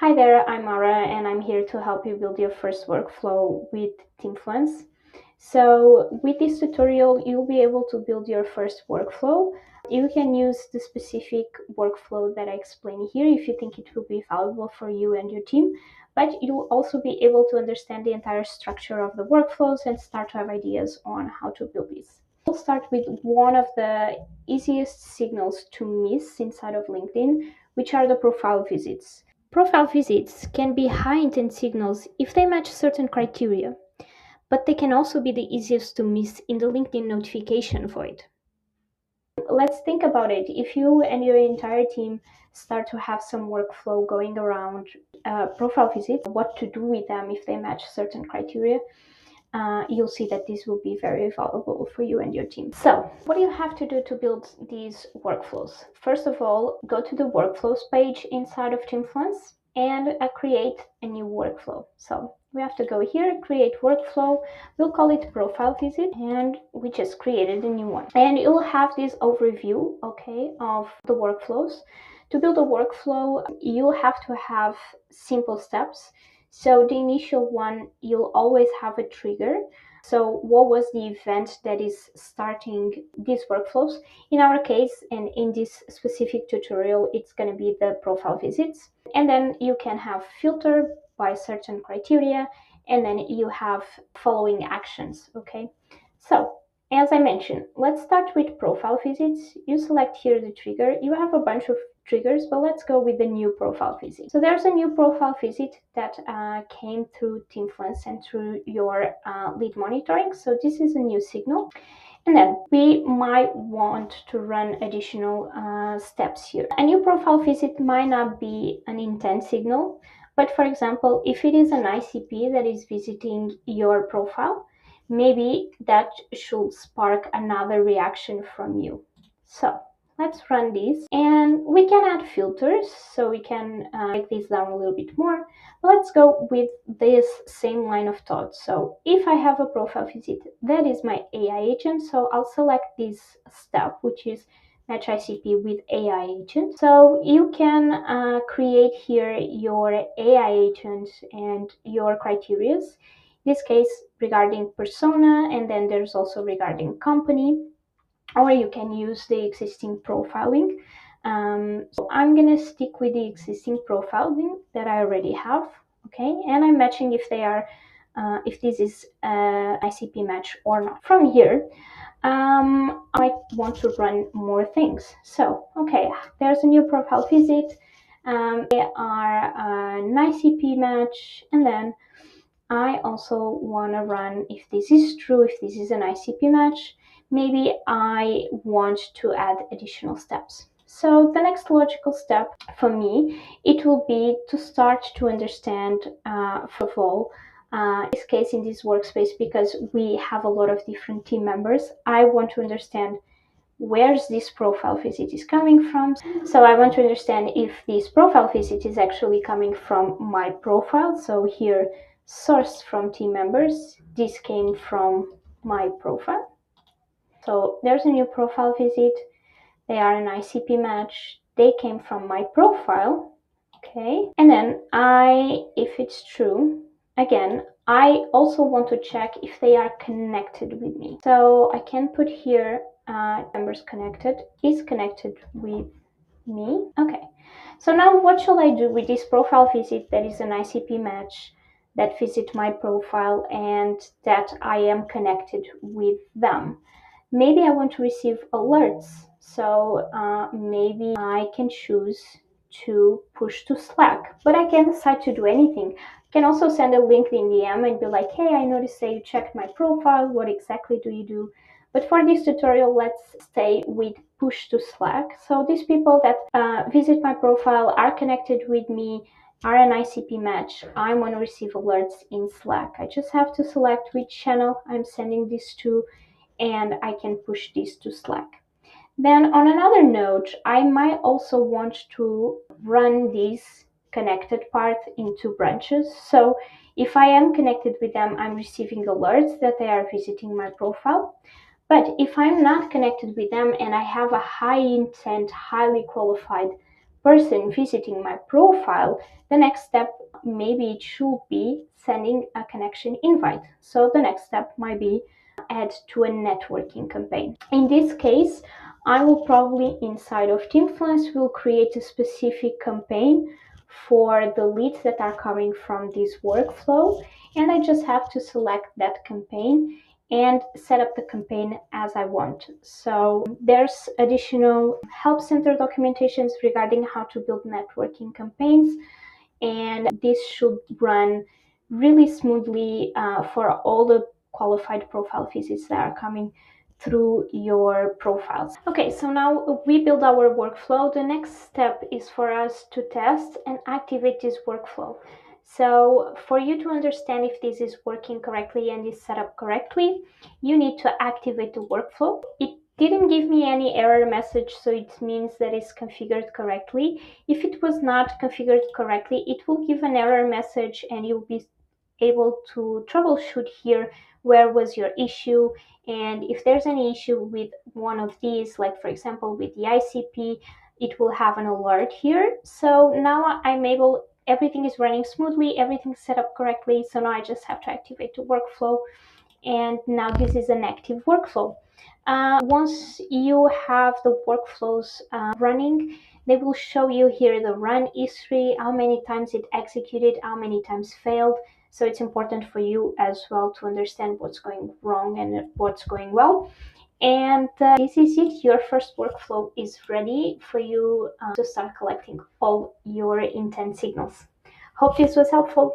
Hi there, I'm Mara and I'm here to help you build your first workflow with TeamFluence. So with this tutorial, you'll be able to build your first workflow. You can use the specific workflow that I explain here if you think it will be valuable for you and your team, but you'll also be able to understand the entire structure of the workflows and start to have ideas on how to build this. We'll start with one of the easiest signals to miss inside of LinkedIn, which are the profile visits. Profile visits can be high-intent signals if they match certain criteria, but they can also be the easiest to miss in the LinkedIn notification void. Let's think about it. If you and your entire team start to have some workflow going around profile visits, what to do with them if they match certain criteria, you'll see that this will be very valuable for you and your team. So what do you have to do to build these workflows? First of all, go to the workflows page inside of TeamFluence and create a new workflow. So we have to go here, create workflow. We'll call it profile visit, and we just created a new one. And you'll have this overview, okay, of the workflows. To build a workflow, you'll have to have simple steps. So the initial one, you'll always have a trigger. So what was the event that is starting these workflows? In our case, and in this specific tutorial, it's going to be the profile visits. And then you can have filter by certain criteria, and then you have following actions, okay? So as I mentioned, let's start with profile visits. You select here the trigger. You have a bunch of triggers, but let's go with the new profile visit. So there's a new profile visit that came through TeamFluence and through your lead monitoring. So this is a new signal. And then we might want to run additional steps here. A new profile visit might not be an intent signal, but for example, if it is an ICP that is visiting your profile, maybe that should spark another reaction from you. So let's run this, and we can add filters, so we can break this down a little bit more. Let's go with this same line of thought. So if I have a profile visit, that is my AI agent, so I'll select this step, which is match ICP with AI agent. So you can create here your AI agent and your criterias. In this case, regarding persona, and then there's also regarding company, or you can use the existing profiling. So I'm gonna stick with the existing profiling that I already have, okay? And I'm matching if they are, if this is ICP match or not. From here, I want to run more things. So, okay, there's a new profile visit. They are an ICP match, and then I also want to run if this is true, if this is an ICP match, maybe I want to add additional steps. So the next logical step for me, it will be to start to understand, first of all, this case in this workspace, because we have a lot of different team members, I want to understand where's this profile visit is coming from. So I want to understand if this profile visit is actually coming from my profile. So here, sourced from team members, this came from my profile. So there's a new profile visit. They are an ICP match. They came from my profile. Okay. And then if it's true, again, I also want to check if they are connected with me. So I can put here members connected is connected with me. Okay. So now what shall I do with this profile visit that is an ICP match that visit my profile and that I am connected with them? Maybe I want to receive alerts. So maybe I can choose to push to Slack, but I can't decide to do anything. I can also send a LinkedIn DM and be like, hey, I noticed that you checked my profile. What exactly do you do? But for this tutorial, let's stay with push to Slack. So these people that visit my profile are connected with me, are an ICP match. I want to receive alerts in Slack. I just have to select which channel I'm sending this to, and I can push this to Slack. Then on another note, I might also want to run this connected part into branches. So if I am connected with them, I'm receiving alerts that they are visiting my profile. But if I'm not connected with them and I have a high intent, highly qualified person visiting my profile, the next step maybe it should be sending a connection invite. So the next step might be add to a networking campaign. In this case, I will probably inside of TeamFluence will create a specific campaign for the leads that are coming from this workflow, and I just have to select that campaign and set up the campaign as I want. So there's additional help center documentations regarding how to build networking campaigns, and this should run really smoothly for all the qualified profile visits that are coming through your profiles. Okay, so now we build our workflow. The next step is for us to test and activate this workflow. So for you to understand if this is working correctly and is set up correctly, you need to activate the workflow. It didn't give me any error message, so it means that it's configured correctly. If it was not configured correctly, it will give an error message and you'll be able to troubleshoot here where was your issue, and if there's any issue with one of these, like for example with the ICP, it will have an alert here. So now I'm able, everything is running smoothly, everything's set up correctly, so now I just have to activate the workflow, and now this is an active workflow. Once you have the workflows running, they will show you here the run history, how many times it executed, how many times failed. So it's important for you as well to understand what's going wrong and what's going well. And this is it. Your first workflow is ready for you to start collecting all your intent signals. Hope this was helpful.